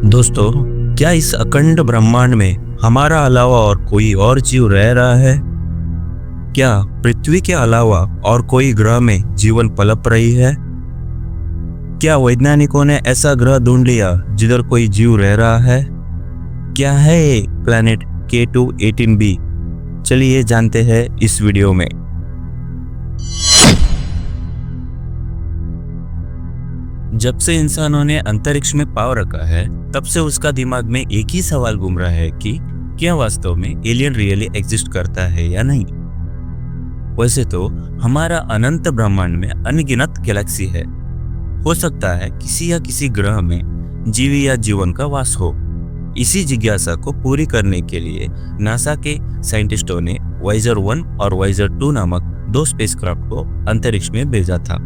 दोस्तों, क्या इस अखंड ब्रह्मांड में हमारा अलावा और कोई और जीव रह रहा है? क्या पृथ्वी के अलावा और कोई ग्रह में जीवन पनप रही है? क्या वैज्ञानिकों ने ऐसा ग्रह ढूंढ लिया जिधर कोई जीव रह रहा है? क्या है ये प्लैनेट K2-18b? चलिए जानते हैं इस वीडियो में। जब से इंसानों ने अंतरिक्ष में पाँव रखा है, तब से उसका दिमाग में एक ही सवाल घूम रहा है कि क्या वास्तव में एलियन रियली एग्जिस्ट करता है या नहीं। वैसे तो हमारा अनंत ब्रह्मांड में अनगिनत गैलेक्सी है। हो सकता है किसी या किसी ग्रह में जीव या जीवन का वास हो। इसी जिज्ञासा को पूरी करने के लिए नासा के साइंटिस्टों ने वाइजर 1 और वाइजर 2 नामक 2 स्पेसक्राफ्ट को अंतरिक्ष में भेजा था।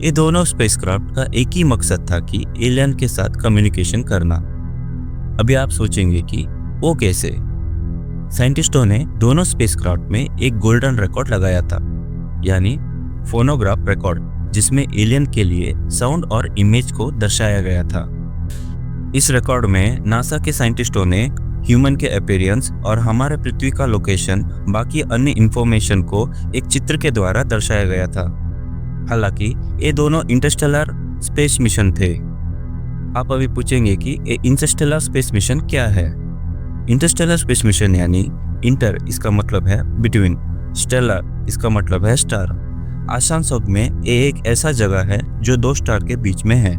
ये दोनों स्पेसक्राफ्ट का एक ही मकसद था कि एलियन के साथ कम्युनिकेशन करना। अभी आप सोचेंगे कि वो कैसे? साइंटिस्टों ने दोनों स्पेसक्राफ्ट में एक गोल्डन रिकॉर्ड लगाया था, यानी फोनोग्राफ रिकॉर्ड, जिसमें एलियन के लिए साउंड और इमेज को दर्शाया गया था। इस रिकॉर्ड में नासा के साइंटिस्टों ने ह्यूमन के अपीयरेंस और हमारे पृथ्वी का लोकेशन, बाकी अन्य इंफॉर्मेशन को एक चित्र के द्वारा दर्शाया गया था। हालांकि ये दोनों इंटरस्टेलर स्पेस मिशन थे। आप अभी पूछेंगे कि ये इंटरस्टेलर स्पेस मिशन क्या है? इंटरस्टेलर स्पेस मिशन यानी इंटर इसका मतलब है बिटवीन, स्टेलर इसका मतलब है स्टार। आसान शब्द में ये एक ऐसा जगह है जो 2 स्टार के बीच में है।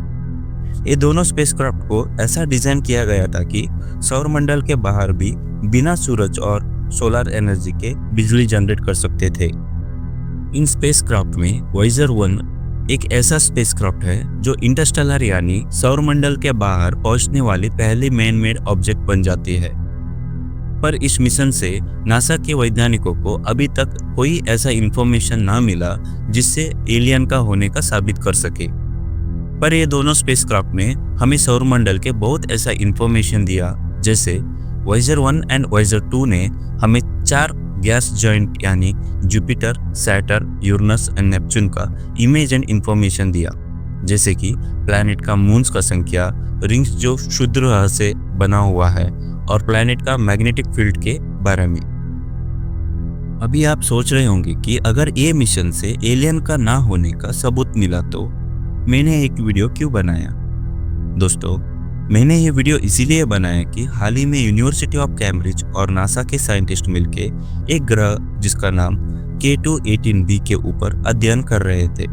ये दोनों स्पेसक्राफ्ट को ऐसा डिजाइन किया गया था कि सौरमंडल के बाहर भी बिना सूरज और सोलर एनर्जी के बिजली जनरेट कर सकते थे। इन स्पेसक्राफ्ट में वाइजर 1 एक ऐसा स्पेसक्राफ्ट है जो इंटरस्टेलर यानी सौरमंडल के बाहर पहुंचने वाली पहली मैन मेड ऑब्जेक्ट बन जाती है। पर इस मिशन से नासा के वैज्ञानिकों को अभी तक कोई ऐसा इंफॉर्मेशन ना मिला जिससे एलियन का होने का साबित कर सके। पर ये दोनों स्पेसक्राफ्ट ने हमें सौरमंडल के बहुत ऐसा इंफॉर्मेशन दिया, जैसे वाइजर 1 एंड वाइजर 2 ने हमें 4 गैस जॉइंट यानी Jupiter, Saturn, Uranus and Neptune का इमेज एंड इंफॉर्मेशन दिया, जैसे कि प्लैनेट का मून्स का संख्या, रिंग्स जो शुद्ध ग्रह से बना हुआ है, और प्लैनेट का मैग्नेटिक फील्ड के बारे में। अभी आप सोच रहे होंगे कि अगर ये मिशन से एलियन का ना होने का सबूत मिला तो मैंने एक वीडियो क्यों बनाया? दोस्तों, मैंने ये वीडियो इसीलिए बनाया कि हाल ही में यूनिवर्सिटी ऑफ कैम्ब्रिज और नासा के साइंटिस्ट मिलके एक ग्रह जिसका नाम K2-18b के ऊपर अध्ययन कर रहे थे।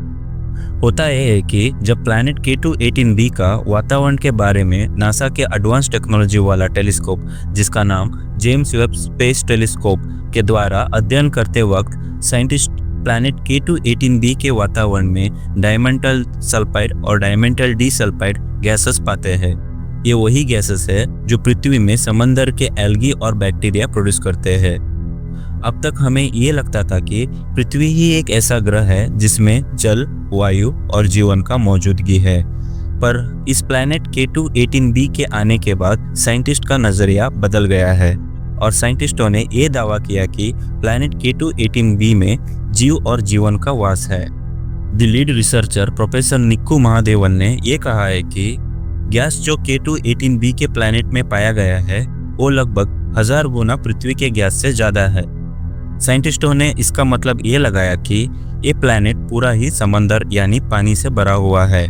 होता यह है कि जब प्लैनेट K2-18b का वातावरण के बारे में नासा के एडवांस टेक्नोलॉजी वाला टेलीस्कोप जिसका नाम जेम्स वेब स्पेस टेलीस्कोप के द्वारा अध्ययन करते वक्त साइंटिस्ट प्लैनेट K2-18b के वातावरण में डायमेंटल सल्फाइड और डायमेंटल डिसल्फाइड गैसेस पाते हैं। ये वही गैसेस है जो पृथ्वी में समंदर के एल्गी और बैक्टीरिया प्रोड्यूस करते हैं। अब तक हमें ये लगता था कि पृथ्वी ही एक ऐसा ग्रह है जिसमें जल, वायु और जीवन का मौजूदगी है। पर इस प्लैनेट K2-18b के आने के बाद साइंटिस्ट का नजरिया बदल गया है और साइंटिस्टों ने ये दावा किया कि प्लैनेट K2-18b में जीव और जीवन का वास है। द लीड रिसर्चर प्रोफेसर निक्कू महादेवन ने ये कहा है कि गैस जो K2-18b के प्लैनेट में पाया गया है वो लगभग 1000 गुना पृथ्वी के गैस से ज़्यादा है। साइंटिस्टों ने इसका मतलब ये लगाया कि ये प्लैनेट पूरा ही समंदर यानी पानी से भरा हुआ है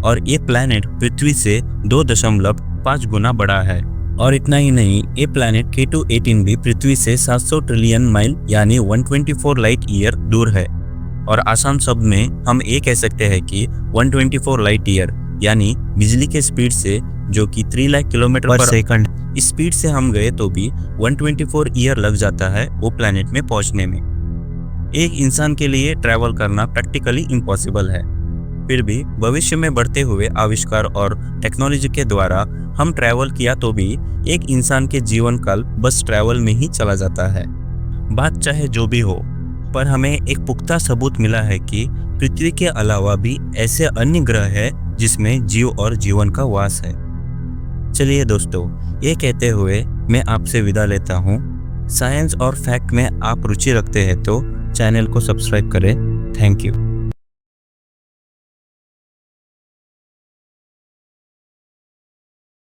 और ये प्लैनेट पृथ्वी से 2.5 गुना बड़ा है। और इतना ही नहीं, ये प्लैनेट K2-18b पृथ्वी से 700 ट्रिलियन माइल यानी 124 लाइट ईयर दूर है। और आसान शब्द में हम ये कह सकते हैं कि 124 लाइट ईयर यानी बिजली के स्पीड से, जो कि 3 लाख किलोमीटर पर सेकंड, इस स्पीड से हम गए तो भी 124 ईयर लग जाता है वो प्लैनेट में पहुंचने में। एक इंसान के लिए ट्रैवल करना प्रैक्टिकली इम्पॉसिबल है। फिर भी भविष्य में बढ़ते हुए आविष्कार और टेक्नोलॉजी के द्वारा हम ट्रैवल किया तो भी एक इंसान के जीवन काल बस ट्रैवल में ही चला जाता है। बात चाहे जो भी हो, पर हमें एक पुख्ता सबूत मिला है कि पृथ्वी के अलावा भी ऐसे अन्य ग्रह हैं जिसमें जीव और जीवन का वास है। चलिए दोस्तों, ये कहते हुए मैं आपसे विदा लेता हूँ। साइंस और फैक्ट में आप रुचि रखते हैं तो चैनल को सब्सक्राइब करें। Thank you.